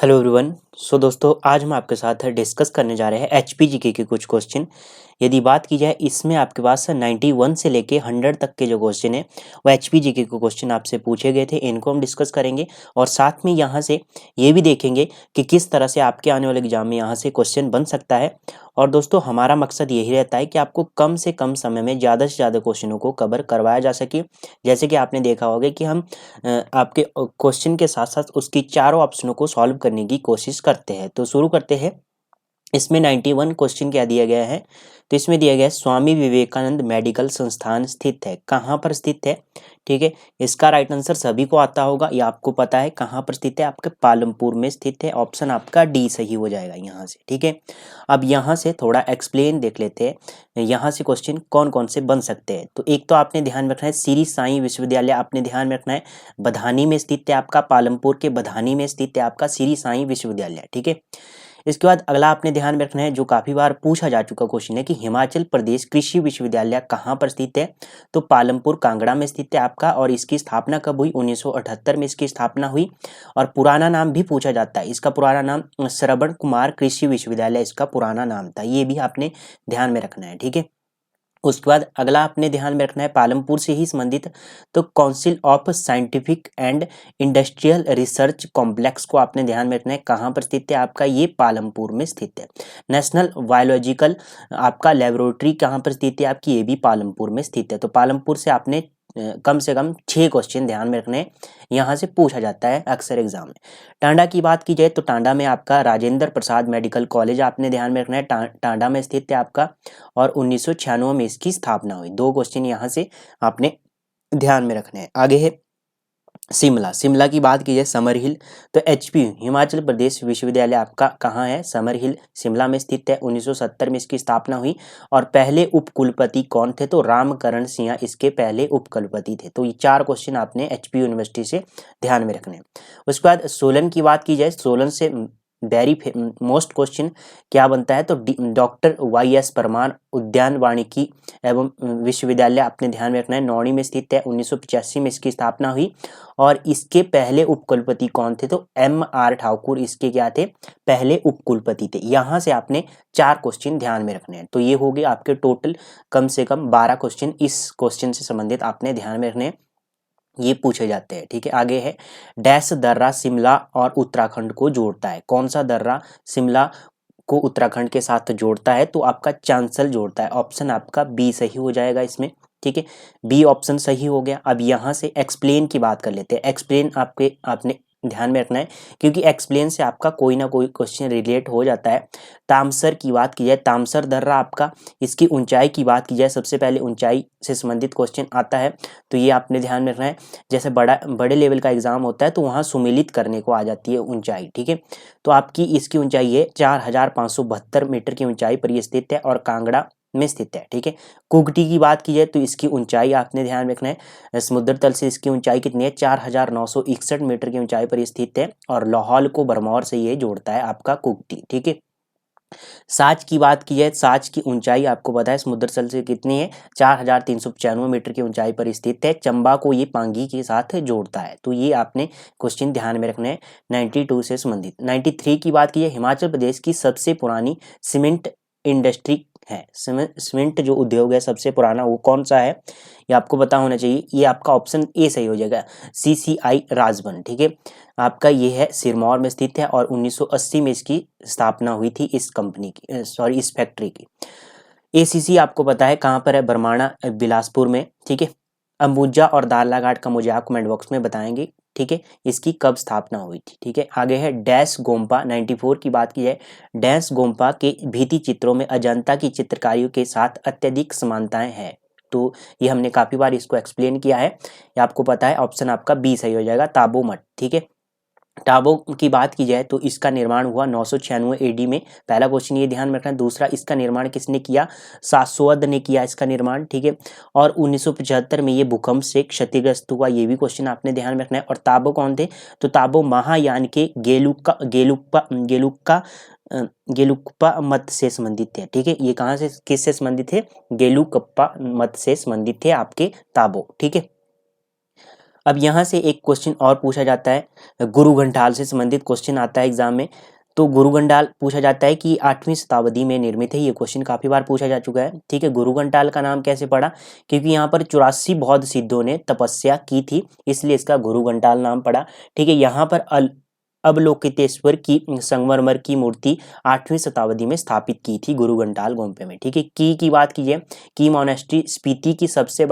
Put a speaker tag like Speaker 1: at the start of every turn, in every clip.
Speaker 1: Hello everyone. सो दोस्तों, आज हम आपके साथ डिस्कस करने जा रहे हैं एचपीजीके के कुछ क्वेश्चन। यदि बात की जाए, इसमें आपके पास 91 से लेके 100 तक के जो क्वेश्चन है वो एचपीजीके के क्वेश्चन आपसे पूछे गए थे। इनको हम डिस्कस करेंगे और साथ में यहाँ से ये भी देखेंगे कि किस तरह से आपके आने वाले एग्जाम में यहाँ से क्वेश्चन बन सकता है। और दोस्तों, हमारा मकसद यही रहता है कि आपको कम से कम समय में ज़्यादा से ज़्यादा क्वेश्चनों को कवर करवाया जा सके। जैसे कि आपने देखा होगा कि हम आपके क्वेश्चन के साथ साथ उसकी चारों ऑप्शनों को सॉल्व करने की कोशिश करते हैं। तो शुरू करते हैं। इसमें 91 क्वेश्चन क्या दिया गया है? तो इसमें दिया गया है स्वामी विवेकानंद मेडिकल संस्थान स्थित है, कहाँ पर स्थित है? ठीक है, इसका राइट आंसर सभी को आता होगा, ये आपको पता है कहाँ पर स्थित है, आपके पालमपुर में स्थित है। ऑप्शन आपका डी सही हो जाएगा यहाँ से। ठीक है, अब यहाँ से थोड़ा एक्सप्लेन देख लेते हैं, यहाँ से क्वेश्चन कौन कौन से बन सकते हैं। तो एक तो आपने ध्यान रखना है श्री साईं विश्वविद्यालय, आपने ध्यान में रखना है बधानी में स्थित है आपका, पालमपुर के बधानी में स्थित है आपका श्री साईं विश्वविद्यालय। ठीक है, इसके बाद अगला आपने ध्यान में रखना है, जो काफी बार पूछा जा चुका क्वेश्चन है कि हिमाचल प्रदेश कृषि विश्वविद्यालय कहाँ पर स्थित है? तो पालमपुर कांगड़ा में स्थित है आपका। और इसकी स्थापना कब हुई? 1978 में इसकी स्थापना हुई। और पुराना नाम भी पूछा जाता है, इसका पुराना नाम श्रवण कुमार कृषि विश्वविद्यालय इसका पुराना नाम था, ये भी आपने ध्यान में रखना है। ठीक है, उसके बाद अगला आपने ध्यान में रखना है पालमपुर से ही संबंधित, तो council of scientific and industrial research complex को आपने ध्यान में रखना है, कहाँ पर स्थित है आपका? ये पालमपुर में स्थित है। नेशनल बायोलॉजिकल आपका लेबोरेटरी कहाँ पर स्थित है आपकी? ये भी पालमपुर में स्थित है। तो पालमपुर से आपने कम से कम 6 क्वेश्चन ध्यान में रखने, यहाँ से पूछा जाता है अक्सर एग्जाम में। टांडा की बात की जाए तो टांडा में आपका राजेंद्र प्रसाद मेडिकल कॉलेज आपने ध्यान में रखना है, टांडा में स्थित है आपका। और 1996 में इसकी स्थापना हुई। 2 क्वेश्चन यहाँ से आपने ध्यान में रखने हैं। आगे है शिमला। शिमला की बात की जाए समर हिल, तो एचपी हिमाचल प्रदेश विश्वविद्यालय आपका कहाँ है? समर हिल शिमला में स्थित है। 1970 में इसकी स्थापना हुई। और पहले उपकुलपति कौन थे? तो रामकरण सिंह इसके पहले उपकुलपति थे। तो ये 4 क्वेश्चन आपने एचपी यूनिवर्सिटी से ध्यान में रखने हैं। उसके बाद सोलन की बात की जाए, सोलन से वेरी मोस्ट क्वेश्चन क्या बनता है? तो डॉक्टर वाई एस परमार उद्यान वानिकी एवं विश्वविद्यालय आपने ध्यान में रखना है, नौणी में स्थित है। 1985 में इसकी स्थापना हुई। और इसके पहले उपकुलपति कौन थे? तो एम आर ठाकुर इसके क्या थे? पहले उपकुलपति थे। यहाँ से आपने 4 क्वेश्चन ध्यान में रखने हैं। तो ये हो गए आपके टोटल कम से कम 12 क्वेश्चन इस क्वेश्चन से संबंधित आपने ध्यान में रखने हैं, ये पूछे जाते हैं। ठीक है, आगे है डैश दर्रा शिमला और उत्तराखंड को जोड़ता है। कौन सा दर्रा शिमला को उत्तराखंड के साथ जोड़ता है? तो आपका चांसल जोड़ता है। ऑप्शन आपका बी सही हो जाएगा इसमें। ठीक है, बी ऑप्शन सही हो गया। अब यहाँ से एक्सप्लेन की बात कर लेते हैं। एक्सप्लेन आपने ध्यान में रखना है, क्योंकि एक्सप्लेन से आपका कोई ना कोई क्वेश्चन रिलेट हो जाता है। तामसर की बात की जाए, तामसर दर्रा आपका, इसकी ऊंचाई की बात की जाए, सबसे पहले ऊंचाई से संबंधित क्वेश्चन आता है। तो ये आपने ध्यान में रखना है। जैसे बड़े लेवल का एग्जाम होता है तो वहाँ सुमेलित करने को आ जाती है ऊंचाई। ठीक है, तो आपकी इसकी ऊंचाई है 4572 मीटर की ऊंचाई पर ये स्थित है और कांगड़ा में स्थित है। ठीक है, कुगटी की बात की जाए तो इसकी ऊंचाई आपने ध्यान रखना है, समुद्र तल से इसकी ऊंचाई कितनी है? 4961 मीटर की ऊंचाई पर स्थित है। और लाहौल को भरमौर से ये जोड़ता है आपका कुगटी। ठीक है, साच की बात की जाए, साच की ऊंचाई आपको पता है समुद्र तल से कितनी है? 4395 मीटर की ऊंचाई पर स्थित है। चंबा को ये पांगी के साथ जोड़ता है। तो ये आपने क्वेश्चन ध्यान में रखने हैं 92 से संबंधित। 93 की बात की जाए, हिमाचल प्रदेश की सबसे पुरानी सीमेंट इंडस्ट्री है, सीमेंट जो उद्योग है सबसे पुराना, वो कौन सा है? ये आपको पता होना चाहिए। ये आपका ऑप्शन ए सही हो जाएगा, सीसीआई राजबन। ठीक है, आपका ये है सिरमौर में स्थित है। और 1980 में इसकी स्थापना हुई थी इस कंपनी की, सॉरी इस फैक्ट्री की। एसीसी आपको पता है कहाँ पर है? बरमाणा बिलासपुर में। ठीक है, अंबुजा और दारलाघाट का मुझे आप कमेंट बॉक्स में बताएंगे। ठीक है, इसकी कब स्थापना हुई थी? ठीक है, आगे है डैश गोम्पा। 94 की बात की जाए, डैश गोम्पा के भित्ति चित्रों में अजंता की चित्रकारियों के साथ अत्यधिक समानताएं हैं। तो ये हमने काफी बार इसको एक्सप्लेन किया है, ये आपको पता है। ऑप्शन आपका बी सही हो जाएगा, ताबो मठ। ठीक है, टाबो की बात की जाए तो इसका निर्माण हुआ 996 एडी में। पहला क्वेश्चन ये ध्यान में रखना। दूसरा, इसका निर्माण किसने किया? सासवद ने किया इसका निर्माण। ठीक है, और 1975 में ये भूकंप से क्षतिग्रस्त हुआ, ये भी क्वेश्चन आपने ध्यान में रखना है। और ताबो कौन थे? तो ताबो महायान के गेलुक्पा मत से संबंधित थे। ठीक है, ये कहाँ से किससे संबंधित थे? गेलुक्पा मत से संबंधित थे आपके ताबो। ठीक है, अब यहाँ से एक क्वेश्चन और पूछा जाता है, गुरु घंटाल से संबंधित क्वेश्चन आता है एग्जाम में। तो गुरु घंटाल पूछा जाता है कि 8वीं शताब्दी में निर्मित है। ये क्वेश्चन काफी बार पूछा जा चुका है। ठीक है, गुरु घंटाल का नाम कैसे पड़ा? क्योंकि यहाँ पर 84 बौद्ध सिद्धों ने तपस्या की थी, इसलिए इसका गुरु घंटाल नाम पड़ा। ठीक है, यहाँ पर अवलोकितेश्वर की संगमरमर की मूर्ति 8वीं शताब्दी में स्थापित की थी गुरु घंटाल गोम्पे में। ठीक है, की बात कीजिए, की मोनेस्ट्री स्पीति की सबसे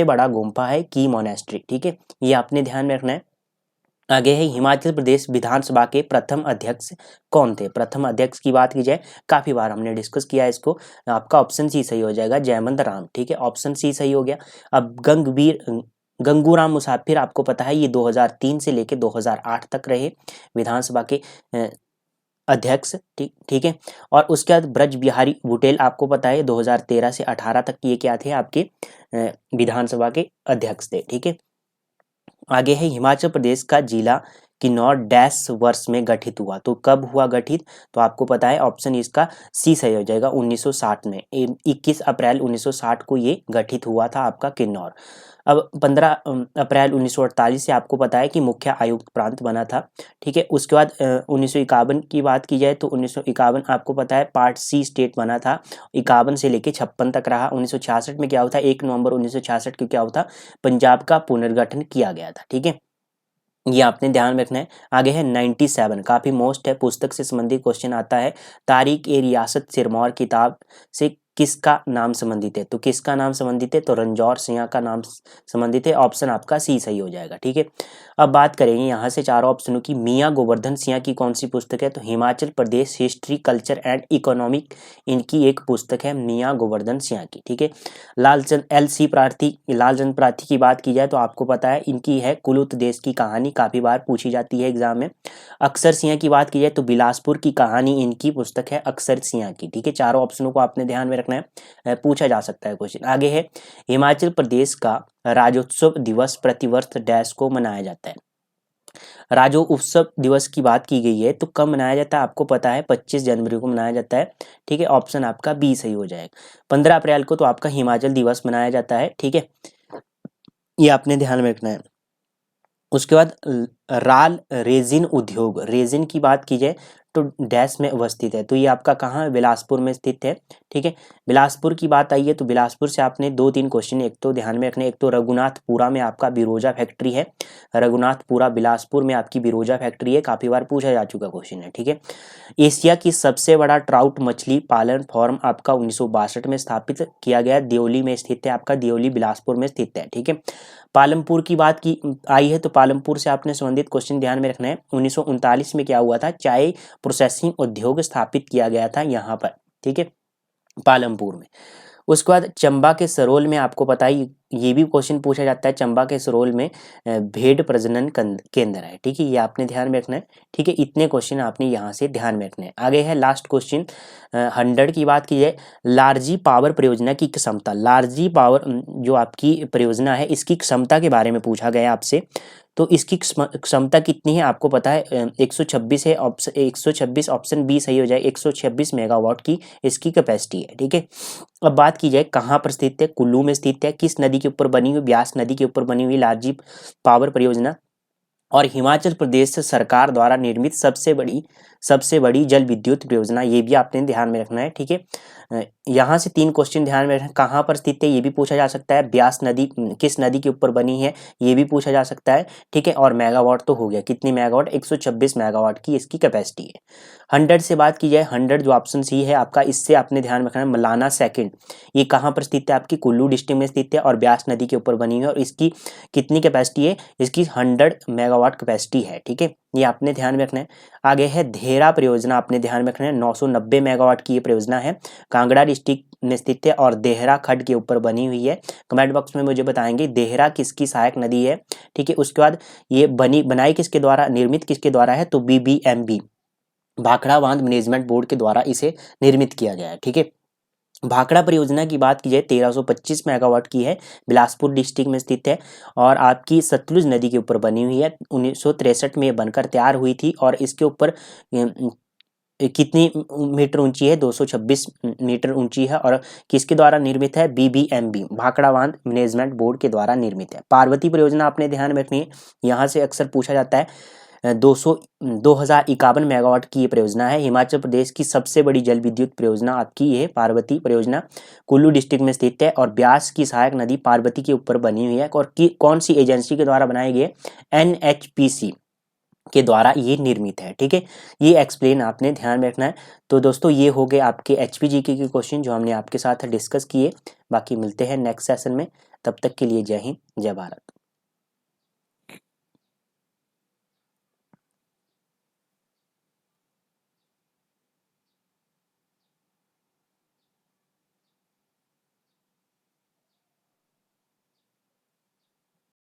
Speaker 1: बड़ा गोम्पा है की मोनेस्ट्री। ठीक है, ये आपने ध्यान में रखना है। आगे है, हिमाचल प्रदेश विधानसभा के प्रथम अध्यक्ष कौन थे? प्रथम अध्यक्ष की बात की जाए, काफी बार हमने डिस्कस किया है इसको, आपका ऑप्शन सी सही हो जाएगा, जयमंत राम। ठीक है, ऑप्शन सी सही हो गया। अब गंगूराम मुसाफिर, आपको पता है ये 2003 से लेके 2008 तक रहे विधानसभा के अध्यक्ष। ठीक है, और उसके बाद ब्रज बिहारी बुटेल, आपको पता है 2013 से 18 तक ये क्या थे? आपके विधानसभा के अध्यक्ष थे। ठीक है, आगे है, हिमाचल प्रदेश का जिला किन्नौर डैश वर्ष में गठित हुआ? तो कब हुआ गठित? तो आपको पता है ऑप्शन इसका सी सही हो जाएगा, 1960 में। 21 अप्रैल 1960 को ये गठित हुआ था आपका किन्नौर। अब 15 अप्रैल 1948 से आपको पता है कि मुख्य आयुक्त प्रांत बना था। ठीक है, उसके बाद 1951 की बात की जाए तो 1951 आपको पता है पार्ट सी स्टेट बना था। 51 से लेके 56 तक रहा। 1966 में क्या हुआ था? 1 नवंबर 1966 को क्या हुआ था? पंजाब का पुनर्गठन किया गया था। ठीक है, ये आपने ध्यान में रखना है। आगे है 97, काफी मोस्ट है, पुस्तक से संबंधित क्वेश्चन आता है। तारीख ए रियासत सिरमौर किताब से किसका नाम संबंधित है? तो किसका नाम संबंधित है? तो रंजौर सिंह का नाम संबंधित है। ऑप्शन आपका सी सही हो जाएगा। ठीक है, अब बात करेंगे यहाँ से चारों ऑप्शनों की। मियाँ गोवर्धन सिंह की कौन सी पुस्तक है? तो Himachal Pradesh history culture and economic, इनकी एक पुस्तक है मियाँ गोवर्धन सिंह की। ठीक है, लालचंद प्रार्थी की बात की जाए तो आपको पता है इनकी है कुलूत देश की कहानी, काफी बार पूछी जाती है एग्जाम में। अक्षर सिंह की बात की जाए तो बिलासपुर की कहानी इनकी पुस्तक है अक्षर सिंह की। ठीक है, चारों ऑप्शनों को आपने ध्यान में रखना है, पूछा जा सकता है क्वेश्चन। आगे है, हिमाचल प्रदेश का राज्योत्सव दिवस प्रतिवर्ष डैश को मनाया जाता है? राज्योत्सव दिवस की बात की गई है तो कब मनाया जाता है? आपको पता है 25 जनवरी को मनाया जाता है। ठीक है, ऑप्शन आपका बी सही हो जाएगा। 15 अप्रैल को तो आपका हिमाचल दिवस मनाया जाता है। ठीक है, ये आपने ध्यान में रखना है। उसके बाद राल रेजिन उद्योग, रेजिन की बात की जाए तो डैश में अवस्थित है? तो ये आपका कहाँ है? बिलासपुर में स्थित है। ठीक है, बिलासपुर की बात आई है तो बिलासपुर से आपने 2-3 क्वेश्चन एक तो ध्यान में रखने। एक तो रघुनाथपुरा में आपका बिरोजा फैक्ट्री है, रघुनाथपुरा बिलासपुर में आपकी बिरोजा फैक्ट्री है, काफी बार पूछा जा चुका क्वेश्चन है। ठीक है, एशिया की सबसे बड़ा ट्राउट मछली पालन फॉर्म आपका 1962 में स्थापित किया गया, दियोली में स्थित है, आपका दियोली बिलासपुर में स्थित है। ठीक है, पालमपुर की बात की आई है तो पालमपुर से आपने संबंधित क्वेश्चन ध्यान में रखना है। 1939 में क्या हुआ था? चाय प्रोसेसिंग उद्योग स्थापित किया गया था यहाँ पर। ठीक है, पालमपुर में। उसके बाद चंबा के सरोल में आपको पता है, ये भी क्वेश्चन पूछा जाता है, चंबा के सरोल में भेड़ प्रजनन केंद्र है। ठीक है, ये आपने ध्यान में रखना है। ठीक है, इतने क्वेश्चन आपने यहाँ से ध्यान में रखने हैं। आगे है लास्ट क्वेश्चन 100 की बात की जाए, लार्जी पावर परियोजना की क्षमता, लार्जी पावर जो आपकी परियोजना है इसकी क्षमता के बारे में पूछा गया आपसे। तो इसकी क्षमता कितनी है? आपको पता है 126 है, 126 ऑप्शन बी सही हो जाए, 126 मेगावाट की इसकी कैपेसिटी है। ठीक है, अब बात की जाए कहाँ पर स्थित है? कुल्लू में स्थित है। किस नदी के ऊपर बनी हुई? ब्यास नदी के ऊपर बनी हुई लार्जी पावर परियोजना, और हिमाचल प्रदेश सरकार द्वारा निर्मित सबसे बड़ी जल विद्युत परियोजना, ये भी आपने ध्यान में रखना है। ठीक है, यहाँ से 3 क्वेश्चन ध्यान में रखना, कहाँ पर स्थित है ये भी पूछा जा सकता है, ब्यास नदी किस नदी के ऊपर बनी है ये भी पूछा जा सकता है। ठीक है, और मेगावाट तो हो गया, कितनी मेगावाट? 126 मेगावाट की इसकी कैपेसिटी है। 100 से बात की जाए, 100 जो ऑप्शन सी है आपका, इससे आपने ध्यान रखना है मलाना सेकंड, ये कहाँ पर स्थित है? आपकी कुल्लू डिस्ट्रिक्ट में स्थित है और ब्यास नदी के ऊपर बनी है, और इसकी कितनी कैपेसिटी है? इसकी 100 मेगावाट कैपेसिटी है। ठीक है, ये आपने ध्यान में रखना है। आगे है धेरा परियोजना, आपने ध्यान में रखना है, 990 मेगावाट की ये परियोजना है, कांगड़ा डिस्ट्रिक्ट में स्थित है और देहरा खड्ड के ऊपर बनी हुई है। कमेंट बॉक्स में मुझे बताएंगे देहरा किसकी सहायक नदी है। ठीक है, उसके बाद ये बनाई किसके द्वारा, निर्मित किसके द्वारा है? तो BBMB भाखड़ा बांध मैनेजमेंट बोर्ड के द्वारा इसे निर्मित किया गया है। ठीक है, भाखड़ा परियोजना की बात की जाए 1325 मेगावाट की है, बिलासपुर डिस्ट्रिक्ट में स्थित है और आपकी सतलुज नदी के ऊपर बनी हुई है। 1963 में बनकर तैयार हुई थी और इसके ऊपर कितनी मीटर ऊंची है? 226 मीटर ऊंची है और किसके द्वारा निर्मित है? BBMB भाखड़ा बांध मैनेजमेंट बोर्ड के द्वारा निर्मित है। पार्वती परियोजना आपने ध्यान में रखनी है, यहाँ से अक्सर पूछा जाता है। 2051 मेगावाट की ये परियोजना है। हिमाचल प्रदेश की सबसे बड़ी जल विद्युत परियोजना आपकी ये पार्वती परियोजना कुल्लू डिस्ट्रिक्ट में स्थित है और ब्यास की सहायक नदी पार्वती के ऊपर बनी हुई है। और कौन सी एजेंसी के द्वारा बनाई गई है? NHPC के द्वारा ये निर्मित है। ठीक है, ये एक्सप्लेन आपने ध्यान में रखना है। तो दोस्तों ये हो गए आपके HPGK के क्वेश्चन जो हमने आपके साथ डिस्कस किए। बाकी मिलते हैं नेक्स्ट सेशन में, तब तक के लिए जय हिंद जय भारत।